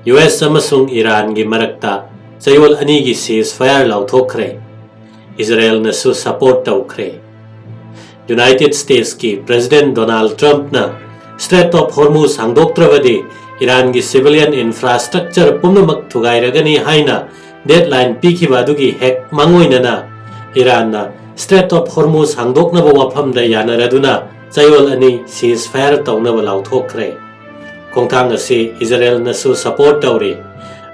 US amasung Iran gi marakta chayol ani gi ceasefire lauthokre Israel na su support tawkre United States ki President Donald Trump na Strait of Hormuz hangdoktravadi Iran gi civilian infrastructure pumnamak thugairagani haina deadline pikhiba adugi hek mangoinana Iran na Strait of Hormuz hangdoknaba wafamda yanaraduna chayol ani ceasefire tawnaba lauthokre Kongtang asi Israel na su support tawri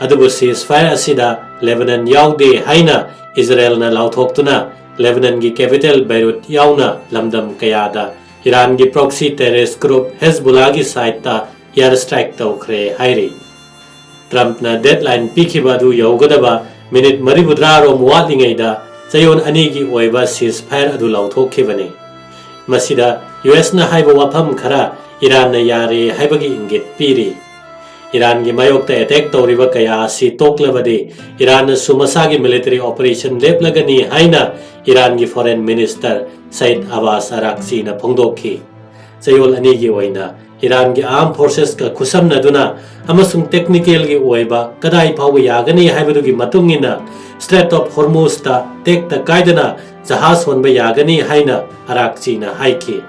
adubu ceasefire asida Lebanon yaude haina Israel na lauthokuna Lebanon gi capital Beirut yauna lamdam kayada Iran gi proxy terrorist group Hezbollah gi site ta air strike tawkhre hairi Trump na deadline pikhiba du yaugadaba minute maribudra rom watlingaida chayon ani gi oiba ceasefire adu lauthokkhibani masida US na haiba wafam khara Iran na yare haibagi ingit piri Iran gi mayokta attack tawriba kaya si toklabadi Iran na sumasagi military operation leplagani haina Iran gi foreign minister Said Abbas Araghchi na phongdokhi chayol ani gi oina Iran gi armed forces ka khusamna duna amasung technical gi oiba kadai phawba yagani haibadugi matungina Strait of Hormuz ta tek ta kaidana jahaz honba yagani haina Araghchi na haiki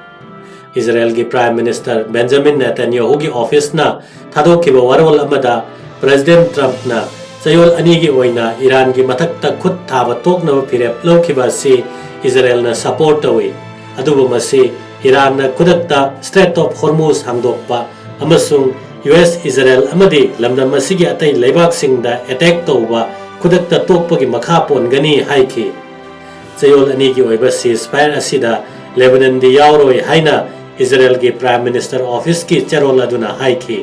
Israel gi Prime Minister Benjamin Netanyahu gi office na thadokhiba warol amada President Trump na chayol ani gi oina Iran gi mathakta khut thaba tokna phirep lokhiba si Israel na support tawi adubu masi Iran na kudakta Strait of Hormuz hangdokpa amasung US Israel amadi lamdam masigi atai leibak singda attack tawba kudakta tokpagi makha pongani haiki chayol ani gi oiba ceasefire asida Lebanon di yauroi haina Israel gi Prime Minister office ki charol aduna haiki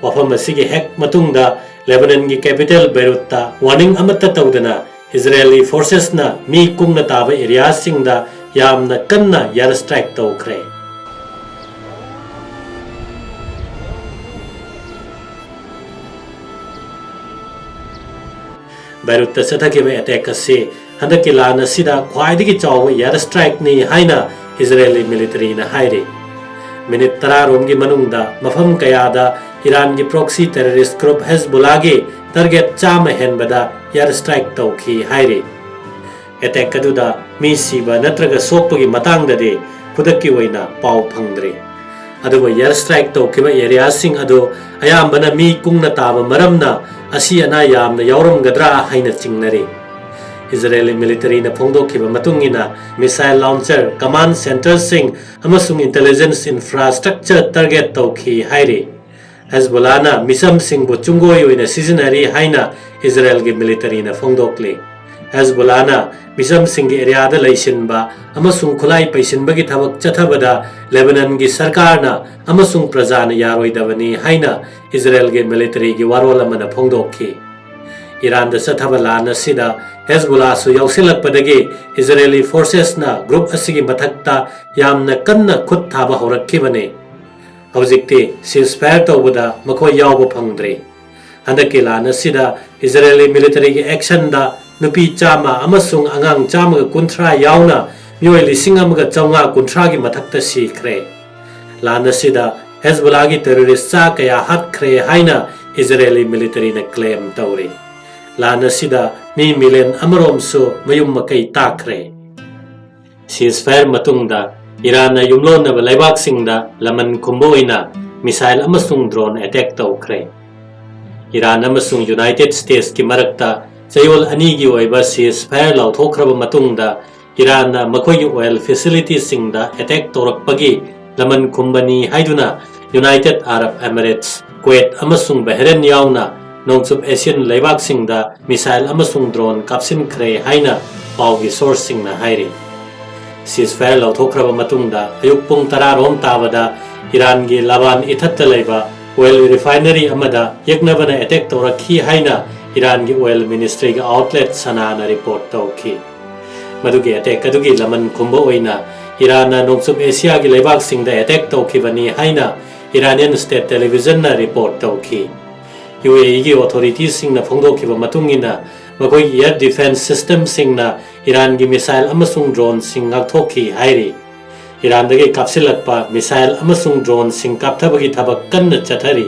wafam asigi hek matungda Lebanon gi capital Beirut ta warning amatta tawdana Israeli forces na mi kungna taba area singda yamna kanna air strike tawkhre Beirut ta sathakiba attack ase handaki lana sida khwaidigi chawa air strike ni haina Israeli military na haire minute 10 romgi manungda mafam kayada Iran gi proxy terrorist group Hezbollah gi target chama henbada air strike tawkhi haire attack aduda mi siba natraga sokpagi matangdade khudakki oina pau phangdre aduba air strike tawkiba area sing adu ayambana mi kungna taba maramna asi ana yamna yauramgadra haina chingnare Israeli military na phongdokhiba matungina missile launcher command center sing amasung intelligence infrastructure target tawkhi haire Hezbollah na misam sing bu chungoi oina seasonary haina Israel gi military na phongdokle Hezbollah na misam sing area da laisinba amasung khulai paisinbagi thabak chathabada Lebanon gi sarkar na amasung praja na yaroi dabani haina Israel gi military gi warol amana phongdokhi Iran da sathabala na sida Hezbollah su yausilakpadagi Israeli forces na group asigi mathakta yamna kanna khut thaba horakhibane hawjikti ceasefire tawbada makhoi yawba phangdre handaki lana sida Israeli military gi action da nupi chama amasung angang chama ga kunthra yauna myoi lising amaga chawnga kunthra gi mathakta sikhre lana sida Hezbollah gi terrorist cha kaya hatkre haina Israeli military na claim tawri lana sida mi million amarom su mayum makai takre ceasefire matungda Iran na yumlon na laibak singda laman kumboina missile amasung drone attack tawkhre Iran amasung United States ki marakta chayol ani gi oiba ceasefire lauthokraba matungda Iran na makhoi oil facility singda attack tawrakpagi laman kumbani haiduna United Arab Emirates Kuwait amasung Bahrain yauna Nongsub Asian laibak singda missile amasung drone kapsin khre haina pawgi source singna hairi ceasefire lauthokraba matungda ayuk pung 10 rom tabada Iran gi Laban ithatta laiba oil refinery amada yaknabana attack tawrakhi haina Iran gi oil ministry ga outlet sanana report tawki madugi attack adugi laman khumba oina Iran na Nongsub Asia gi laibak singda attack tawkhibani haina Iranian state television na report tawki UAE gi authorities singna phongdokhiba matungina makoi air defense system singna Iran gi missile amasung drone sing ngakthokhi hairi Iran dagi kapsilakpa missile amasung drone sing kapthabagi thabak kanna chathari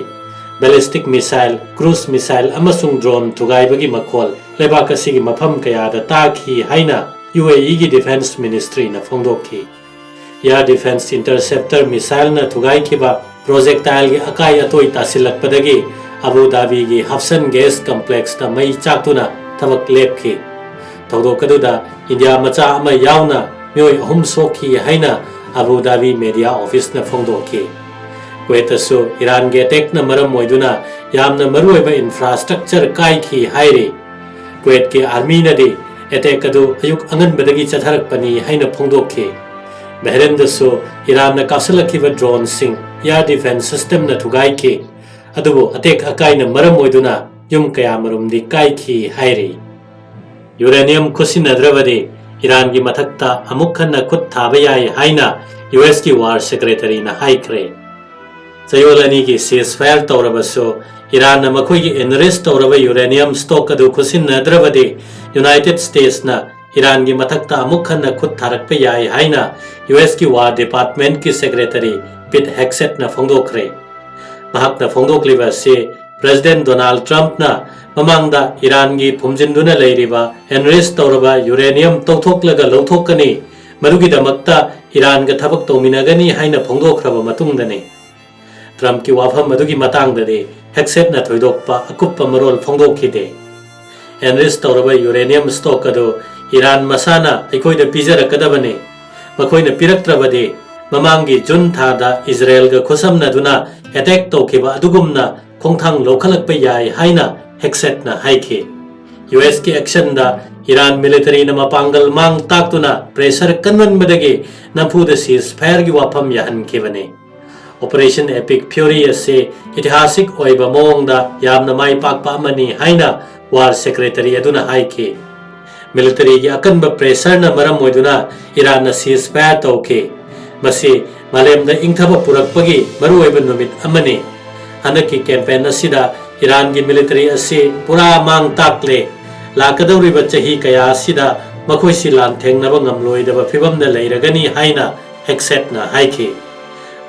ballistic missile, cruise missile amasung drone thugaibagi makhol lebak asigi mafam kayada taki haina UAE gi Defense Ministry na phongdokhi. Air Defense Interceptor missile na thugai kiba projectile gi akai atoi tasilakpadagi Abu Dhabi gi Hafsan Gas Complex na mai chaktuna thabak lepki. Thodokadda India macha ama yauna myoi ahum sokhi haina Abu Dhabi Media Office na phongdokhi. Kuwaitasu Iran ge attack na maram moiduna yamna maruoiba infrastructure kai khi hairi. Kuwait ke army na di attack adu ayuk angan badagi chatharakpani haina phongdokhi. Bahrain dasu Iran na kapsalakiba drone sing air defense system na thugai ki adubu attack akai na maram moiduna yum kaya marum di kai khi hairi. Uranium kusinadravadi Iran gi mathakta amukhan na khut thaba yai haina US ki war secretary na haikre. Sayolani ki ceasefire tawrabasu Iran na makhoi gi enrest tawraba uranium stock adu kusinadravadi United States na Iran gi mathakta amukhan na khut tharakpa yai haina US ki war department ki secretary Pete Hegseth na phongdokre. Mahak na phongdokliba se President Donald Trump na mamangda Iran gi phumjinduna leiriba enrest tawraba uranium tawthoklaga lawthokani marugi damakta Iran ga thabak tawminagani haina phongdokhraba matungdani. Trump ki wafam madugi matangdadi Hegseth na thoidokpa akuppa marol phongdokhide. Enrest tawraba uranium stock adu Iran masana aikoida pijarakadabani makoina piraktrabadi mamangi June thada Israel ga khosamnaduna attack tawkiba adugumna khongthang lokhalakpa yai haina Hegseth na haiki. US ki action da Iran military na mapangal mang taktuna pressure kanwanbadagi nampuda ceasefire gi wafam yahan kibani. Operation Epic Fury ase itihasik oiba mongda yamna mai pakpa amani haina war secretary aduna haiki. Military gi akanba pressure na maram moiduna Iran na ceasefire tawke. Masi malemda ingthaba purakpagi maru oiba numit amani. Hanaki campaign asida Iran gi military ase pura mang takle lakadauriba chahi kaya asida makhoi si lanthengnaba ngamloidaba phibamna leiragani haina Hegseth na haiki.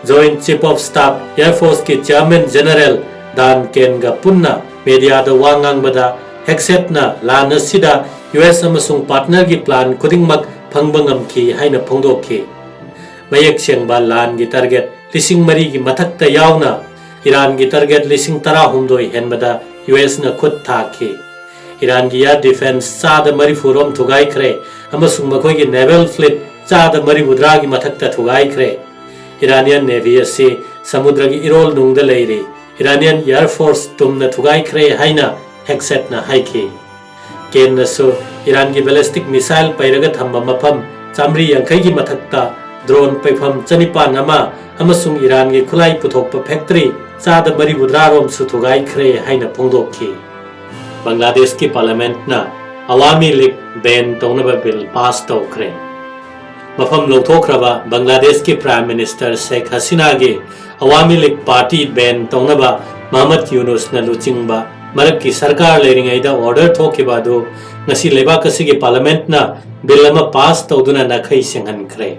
Joint Chief of Staff Air Force ki Chairman General Dan Ken ga punna media da wangang bada Hegseth na lan asida US amasung partner gi plan khudingmak phangbangam ki haina phongdokhi. Mayek sengba lan gi target lising mari gi mathakta yauna Iran gi target lising tara humdoi henbada US na khut thakhi. Iran gi air defense sada mari furom thugai khre amasung makhoi gi naval fleet sada mari budra gi mathakta thugai khre. Iranian Navy ase samudra gi irol nungda leiri. Iranian Air Force tumna thugai khre haina Hegseth na haiki. Ken nasu Iran gi ballistic missile pairaga thamba mafam chamri yankai gi mathakta drone paifam chanipan ama amasung Iran gi khulai puthokpa factory sada mari budrarom su thugai khre haina phongdokhi. Bangladesh ki parliament na Awami League ban tawnaba bill pass tawkhre. Mafam lawthokraba Bangladesh ki Prime Minister Sheikh Hasina gi Awami League party ban tawnaba Muhammad Yunus na luchingba marak ki sarkar leiringaida order thokiba du ngasi lebak asigi parliament na bill ama pass tawduna nakhai senghan khre.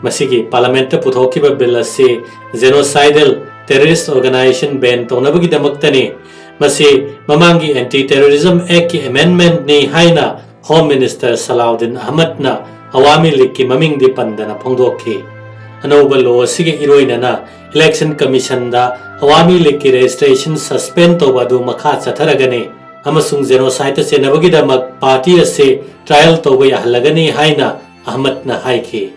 Masigi parliament ta puthokiba bill ase genocidal terrorist organization ban tawnabagi damaktani masi mamangi anti-terrorism act ki amendment ni haina Home Minister Salahuddin Ahmad na Awami League ki maming di pandana phongdokhi. Anauba law asigi iroinana election commission da Awami League ki registration suspend tawbadu makha chatharagani amasung genocide senabagi damak party ase trial tawba yahlagani haina Ahmad na haiki.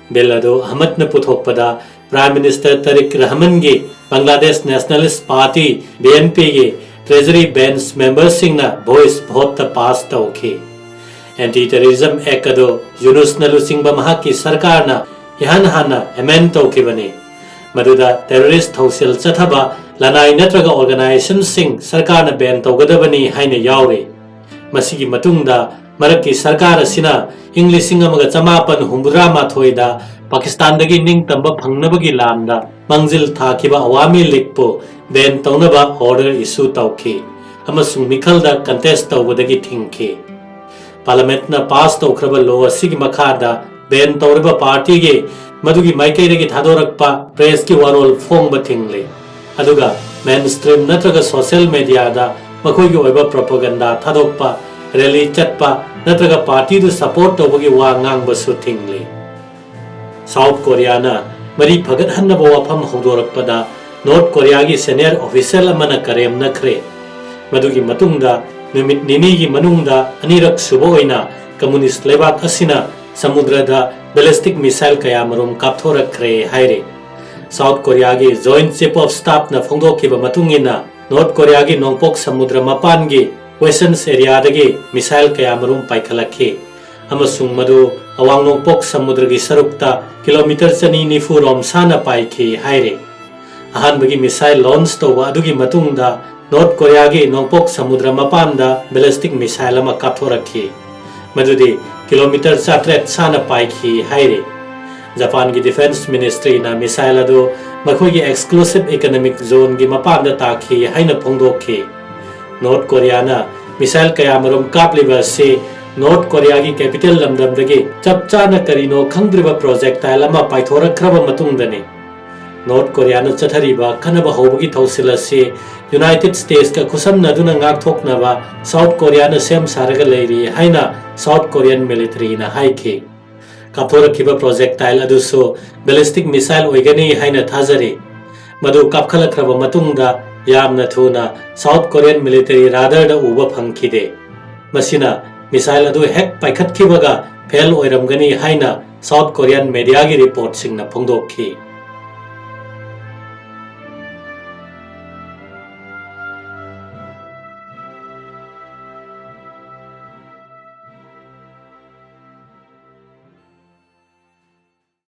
Belado Ahmad na puthokpada Prime Minister Tariq Rahman gi Bangladesh Nationalist Party BNP gi Treasury bench members sing na voice vote ta pass tawki. Anti-terrorism act ado Yunus na lusingba mahaki sarkar na ihan hana amend tawki bani. Maduda terrorist thausil chathaba lanai natraga organization sing sarkar na ban tawgadabani haina yauri. Masigi matungda marakki sarkar asina Englising amaga chamapan humbura mathoida Pakistan dagi ning tamba phangnabagi lamda mangzil thakiba Awami League po ban tawnaba order issue tawki amasung mikhalda contest tawbadagi thingki. Parliament na pass tawkhraba law asigi makhada ban tawraba party ge madugi maikai dagi thadorakpa press ki warol phong ba thingle aduga mainstream natraga social media da makhoi gi oiba propaganda thadokpa rally chatpa natraga party du support tawagi wa ngang ba su thingli South Korea na mari phagat hanna ba wafam haudorakpada North Korea gi senior official amana karem nakre madugi matungda numit nini gi manungda anirak subo oina communist lebak asina samudrada ballistic missile kaya marum kapthorakre haire South Korea gi Joint Chief of Staff na phongdokkiba matungina North Korea gi nongpok samudra mapan gi Western area dagi missile kaya marum paikhalakhi amasung madu awang nongpok samudra gi sarukta kilometer chani nifu rom sana paikhi haire ahan bagi missile launch towa adugi matungda North Korea gi nongpok samudra mapanda ballistic missile ama kapthorakhi madudi kilometer 4 sana paikhi haire Japan gi Defense Ministry na missile adu makhoi gi exclusive economic zone gi mapanda takhi haina phongdokhi North Korea na missile kaya marum kapliba se North Korea gi capital lamdam dagi chapchana karino khangdriba projectile ama paithorakraba matungdani North Korea na chathariba khanaba hobagi thausil ase United States ka khusam naduna ngak thoknaba South Korea na sem saraga leiri haina South Korean military na haikhi kapthorakhiba projectile aduso ballistic missile oigani haina thajari madu kapkhalakraba matungda yamna thuna South Korean military radar da uba phangkhide masina missile adu hek paikhatkhibaga fail oiramgani haina South Korean media gi report singna phongdokhi